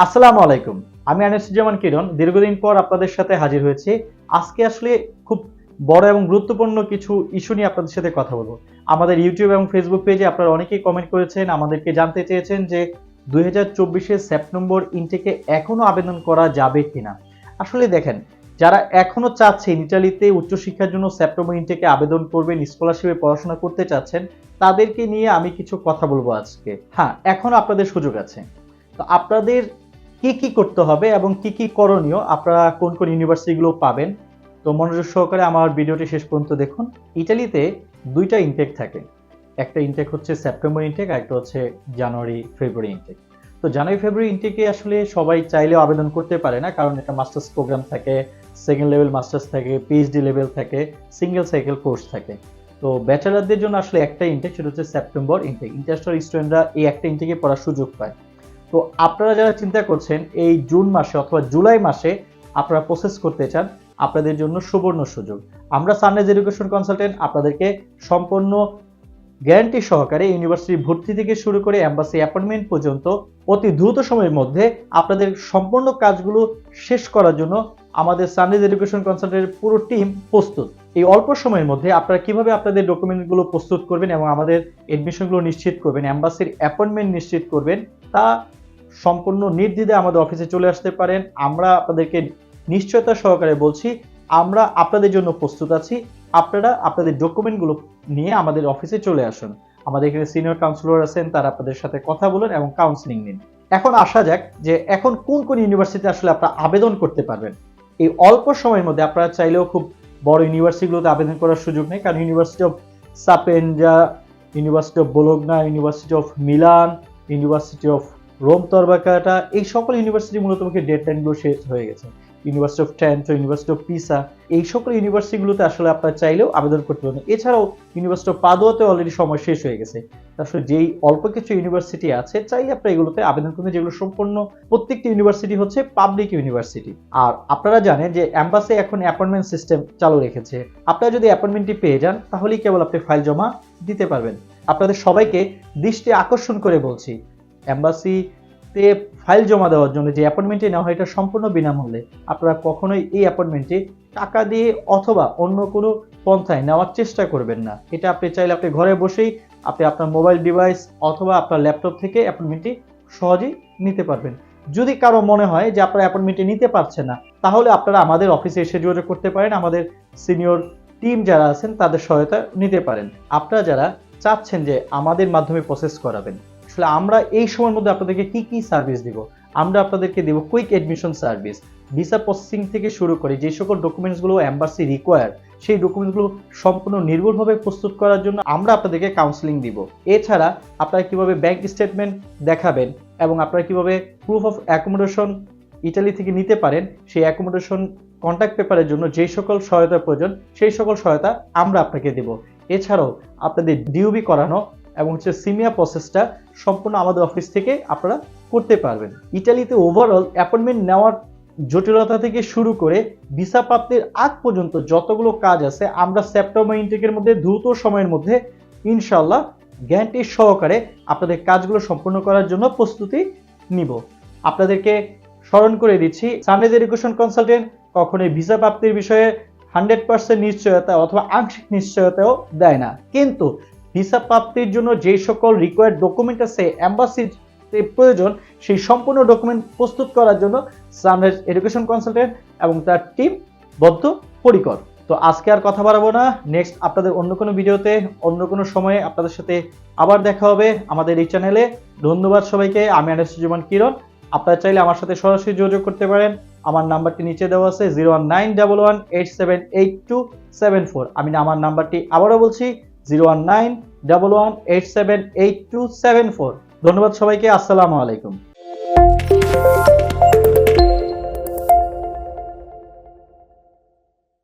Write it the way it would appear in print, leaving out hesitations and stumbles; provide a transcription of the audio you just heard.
আসসালামু আলাইকুম। আমি আনিসুজ্জামান কিরণ দীর্ঘদিন পর আপনাদের সাথে হাজির হয়েছি। আজকে আসলে খুব বড় এবং গুরুত্বপূর্ণ কিছু ইস্যু নিয়ে আপনাদের সাথে কথা বলবো। আমাদের ইউটিউব এবং ফেসবুক পেজে আপনারা অনেকেই কমেন্ট করেছেন, আমাদেরকে জানতে চেয়েছেন যে 2024 সেপ্টেম্বর ইনটেকে এখনো আবেদন করা যাবে কিনা। আসলে দেখেন, যারা এখনো চাচ্ছেন ইতালিতে উচ্চশিক্ষার জন্য সেপ্টেম্বর ইনটেকে আবেদন করবেন, স্কলারশিপে পড়াশোনা করতে চাচ্ছেন, তাদেরকে নিয়ে আমি কিছু কথা বলবো আজকে। হ্যাঁ, এখনো আপনাদের সুযোগ আছে। তো আপনাদের কি করতে হবে এবং কি করণীয়, আপনারা কোন ইউনিভার্সিটিগুলো পাবেন, তো মনোযোগ সহকারে আমার ভিডিওটি শেষ পর্যন্ত দেখুন। ইতালিতে দুইটা ইনটেক থাকে, একটা ইনটেক হচ্ছে সেপ্টেম্বর ইনটেক, আর একটা হচ্ছে জানুয়ারি ফেব্রুয়ারি ইনটেক। তো জানুয়ারি ফেব্রুয়ারি ইনটেকে আসলে সবাই চাইলেও আবেদন করতে পারে না, কারণ এটা মাস্টার্স প্রোগ্রাম থাকে, সেকেন্ড লেভেল মাস্টার্স থাকে, পিএইচডি লেভেল থাকে, সিঙ্গেল সাইকেল কোর্স থাকে। তো ব্যাচেলারদের জন্য আসলে একটা ইনটেক, সেটা হচ্ছে সেপ্টেম্বর ইনটেক। ইন্টারন্যাশনাল স্টুডেন্টরা এই একটা ইনটেকে পড়ার সুযোগ পায়। তো আপনারা যারা চিন্তা করছেন এই জুন মাসে অথবা জুলাই মাসে আপনারা প্রসেস করতে চান, আপনাদের জন্য সুবর্ণ সুযোগ। আমরা সানরাইজ এডুকেশন কনসালটেন্ট আপনাদেরকে সম্পূর্ণ গ্যারান্টি সহকারে ইউনিভার্সিটি ভর্তি থেকে শুরু করে এম্বাসি অ্যাপয়েন্টমেন্ট পর্যন্ত অতি দ্রুত সময়ের মধ্যে আপনাদের সম্পূর্ণ কাজগুলো শেষ করার জন্য আমাদের সানরাইজ এডুকেশন কনসালটেন্টের পুরো টিম প্রস্তুত। এই অল্প সময়ের মধ্যে আপনারা কিভাবে আপনাদের ডকুমেন্টগুলো প্রস্তুত করবেন এবং আমাদের এডমিশনগুলো নিশ্চিত করবেন, এম্বাসির অ্যাপয়েন্টমেন্ট নিশ্চিত করবেন, তা সম্পূর্ণ নির্দ্বিধায় আমাদের অফিসে চলে আসতে পারেন। আমরা আপনাদেরকে নিশ্চয়তা সহকারে বলছি, আমরা আপনাদের জন্য প্রস্তুত আছি। আপনারা আপনাদের ডকুমেন্টগুলো নিয়ে আমাদের অফিসে চলে আসুন। আমাদের এখানে সিনিয়র কাউন্সিলর আছেন, তারা আপনাদের সাথে কথা বলুন এবং কাউন্সিলিং নিন। এখন আসা যাক যে এখন কোন ইউনিভার্সিটিতে আসলে আপনারা আবেদন করতে পারবেন। এই অল্প সময়ের মধ্যে আপনারা চাইলেও খুব বড় ইউনিভার্সিটিগুলোতে আবেদন করার সুযোগ নেই, কারণ University of Sapienza, University of Bologna, University of Milan, University of Rome Tor Vergata, এই সকল ইউনিভার্সিটি মূলত ডেডলাইনগুলো শেষ হয়ে গেছে। University of Trento, University of Pisa, এই সকল ইউনিভার্সিটিগুলোতে আসলে আপনারা চাইলেও আবেদন করতে পারেন। এছাড়াও ইউনিভার্সিটি অফ পাদুয়াতে অলরেডি সময় শেষ হয়ে গেছে। আসলে যেই অল্প কিছু ইউনিভার্সিটি আছে, চাইলে আপনারা এগুলোতে আবেদন করতে, যেগুলো সম্পূর্ণ প্রত্যেকটি ইউনিভার্সিটি হচ্ছে পাবলিক ইউনিভার্সিটি। আর আপনারা জানেন যে এম্বাসি এখন অ্যাপয়েন্টমেন্ট সিস্টেম চালু রেখেছে। আপনারা যদি অ্যাপয়েন্টমেন্টটি পেয়ে যান, তাহলেই কেবল আপনি ফাইল জমা দিতে পারবেন। আপনাদের সবাইকে দৃষ্টি আকর্ষণ করে বলছি, এম্বাসিতে ফাইল জমা দেওয়ার জন্য যে অ্যাপয়েন্টমেন্টটি নেওয়া হয়, এটা সম্পূর্ণ বিনামূল্যে। আপনারা কখনোই এই অ্যাপয়েন্টমেন্টটি টাকা দিয়ে অথবা অন্য কোনো পন্থায় নেওয়ার চেষ্টা করবেন না। এটা আপনি চাইলে আপনি ঘরে বসেই আপনি আপনার মোবাইল ডিভাইস অথবা আপনার ল্যাপটপ থেকে অ্যাপয়েন্টমেন্টটি সহজেই নিতে পারবেন। যদি কারো মনে হয় যে আপনারা অ্যাপয়েন্টমেন্টটি নিতে পারছেন না, তাহলে আপনারা আমাদের অফিসে এসে যোগাযোগ করতে পারেন। আমাদের সিনিয়র টিম যারা আছেন তাদের সহায়তা নিতে পারেন। আপনারা যারা চাচ্ছেন যে আমাদের মাধ্যমে প্রসেস করাবেন, আসলে আমরা এই সময়ের মধ্যে আপনাদেরকে কি সার্ভিস দিব, আমরা আপনাদেরকে দেব quick admission service. Visa processing থেকে শুরু করে যে সকল ডকুমেন্টসগুলো এম্বাসি রিকোয়ার, সেই ডকুমেন্টসগুলো সম্পূর্ণ নির্ভুলভাবে প্রস্তুত করার জন্য আমরা আপনাদেরকে কাউন্সেলিং দিব। এছাড়া আপনারা কিভাবে ব্যাংক স্টেটমেন্ট দেখাবেন এবং আপনারা কিভাবে প্রুফ অফ অ্যাকোমোডেশন ইটালি থেকে নিতে পারেন, সেই অ্যাকোমোডেশন কন্ট্যাক্ট পেপারের জন্য যেই সকল সহায়তা প্রয়োজন, সেই সকল সহায়তা আমরা আপনাকে দেব। এছাড়াও আপনাদের ডিউবি করানো এবং সিমিয়া প্রসেসটা সম্পূর্ণ আমাদের অফিস থেকে আপনারা করতে পারবেন। ইটালিতে ওভারঅল অ্যাপয়েন্টমেন্ট নেওয়ার জটিলতা থেকে শুরু করে ভিসা প্রাপ্তির আগ পর্যন্ত যতগুলো কাজ আছে, আমরা সেপ্টেম্বর ইনটেকের মধ্যে দ্রুত সময়ের মধ্যে ইনশাআল্লাহ গ্যারান্টি সহকারে আপনাদের কাজগুলো সম্পূর্ণ করার জন্য প্রস্তুতি নিব। আপনাদেরকে স্মরণ করে দিচ্ছি, সানরাইজ এডুকেশন কনসালটেন্ট কখনোই ভিসা প্রাপ্তির বিষয়ে 100% নিশ্চয়তা অথবা আংশিক নিশ্চয়তাও দেয় না, কিন্তু ভিসা প্রাপ্তির জন্য যে সকল রিকোয়ার্ড ডকুমেন্ট আছে এম্বাসির প্রয়োজন, সেই সম্পূর্ণ ডকুমেন্ট প্রস্তুত করার জন্য সানরাইজ এডুকেশন কনসালটেন্ট এবং তার টিম বদ্ধপরিকর। তো আজকে আর কথা বাড়াবো না, নেক্সট আপনাদের অন্য কোনো ভিডিওতে অন্য কোনো সময়ে আপনাদের সাথে আবার দেখা হবে আমাদের এই চ্যানেলে। ধন্যবাদ সবাইকে। আমি আনিসুজ্জামান কিরণ। আপনারা চাইলে আমার সাথে সরাসরি যোগাযোগ করতে পারেন। আমার নাম্বারটি নিচে দেওয়া আছে 01911878274। আমি আমার নাম্বারটি আবারও বলছি 01911878274। ধন্যবাদ সবাইকে। আসসালামু আলাইকুম।